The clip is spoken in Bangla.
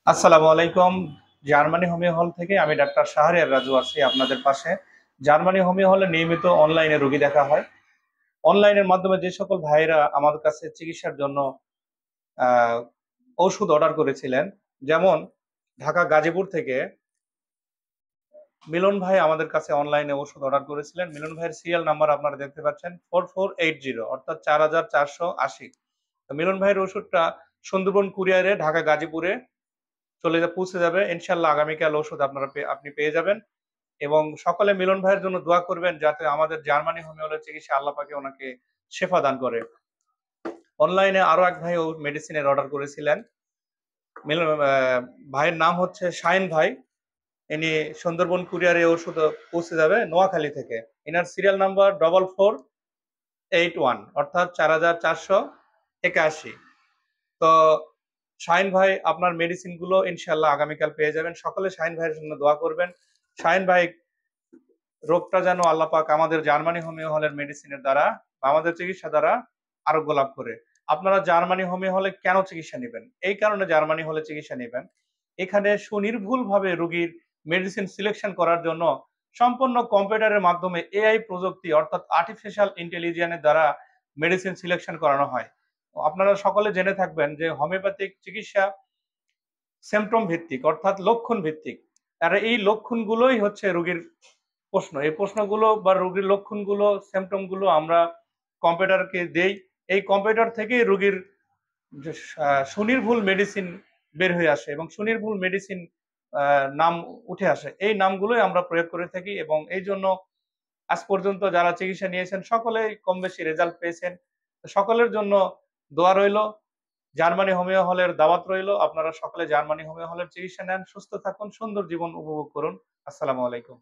আসসালামু আলাইকুম। জার্মানি হোমিও হল থেকে আমি ডাক্তার শাহরিয়ার রাজু আছি আপনাদের পাশে। জার্মানি হোমিও হলে নিয়মিত অনলাইনে রোগী দেখা হয়। অনলাইনের মাধ্যমে যে সকল ভাইরা আমাদের কাছে চিকিৎসার জন্য আহ, ঔষধ অর্ডার করেছিলেন, যেমন ঢাকা গাজীপুর থেকে মিলন ভাই আমাদের কাছে অনলাইনে ওষুধ অর্ডার করেছিলেন। মিলন ভাইয়ের সিরিয়াল নাম্বার আপনারা দেখতে পাচ্ছেন 4480, অর্থাৎ 4480। মিলন ভাইয়ের ওষুধটা সুন্দরবন কুরিয়ারে ঢাকা গাজীপুরে পৌঁছে যাবে ইনশাল্লাহ। আগামীকাল ওষুধ আপনি পেয়ে যাবেন। এবং সকলে মিলন ভাইয়ের জন্য দোয়া করবেন যাতে আমাদের জার্মানি হোমিওপ্যাথি চিকিৎসা আল্লাহ পাকে ওনাকে শেফা দান করে। অনলাইনে আরো এক ভাই ও মেডিসিনের অর্ডার করেছিলেন। মিলন ভাইয়ের নাম হচ্ছে শাহিন ভাই। ইনি সুন্দরবন কুরিয়ারে ওষুধ পৌঁছে যাবে নোয়াখালী থেকে। এনার সিরিয়াল নাম্বার 4481, অর্থাৎ 4481। তো শাহিন ভাই, আপনার মেডিসিন গুলো ইনশাল্লাহ আগামীকাল পেয়ে যাবেন। সকলে শাহিন ভাইয়ের জন্য দোয়া করবেন। শাহিন ভাই রোগটা যেন আল্লাহ পাক আমাদের জার্মানি হোমিও হলের মেডিসিনের দ্বারা বা আমাদের চিকিৎসা দ্বারা আরোগ্য লাভ করে। আপনারা জার্মানি হোমিও হলে কেন চিকিৎসা নেবেন? এই কারণে জার্মানি হলে চিকিৎসা নেবেন, এখানে সুনির্ভুল ভাবে রোগীর মেডিসিন সিলেকশন করার জন্য সম্পূর্ণ কম্পিউটারের মাধ্যমে এআই প্রযুক্তি অর্থাৎ আর্টিফিশিয়াল ইন্টেলিজেন্সের দ্বারা মেডিসিন সিলেকশন করানো হয়। আপনারা সকলে জেনে থাকবেন যে হোমিওপ্যাথিক চিকিৎসা সিম্পটম ভিত্তিক অর্থাৎ লক্ষণ ভিত্তিক। আর এই লক্ষণগুলোই হচ্ছে রোগীর প্রশ্ন। এই প্রশ্নগুলো বা রোগীর লক্ষণগুলো, সিম্পটম গুলো আমরা কম্পিউটারকে দেই। এই কম্পিউটার থেকেই রোগীর যে সুনির্ভুল মেডিসিন বের হয়ে আসে এবং সুনির্ভুল মেডিসিন নাম উঠে আসে। এই নামগুলোই আমরা প্রয়োগ করে থাকি এবং এই জন্য আজ পর্যন্ত যারা চিকিৎসা নিয়েছেন সকলেই কম বেশি রেজাল্ট পেয়েছেন। সকলের জন্য দোয়া রইল। জার্মানি হোমিও হলের দাওয়াত রইল। আপনারা সকলে জার্মানি হোমিও হলের চিকিৎসা নেন, সুস্থ থাকুন, সুন্দর জীবন উপভোগ করুন। আসসালামু আলাইকুম।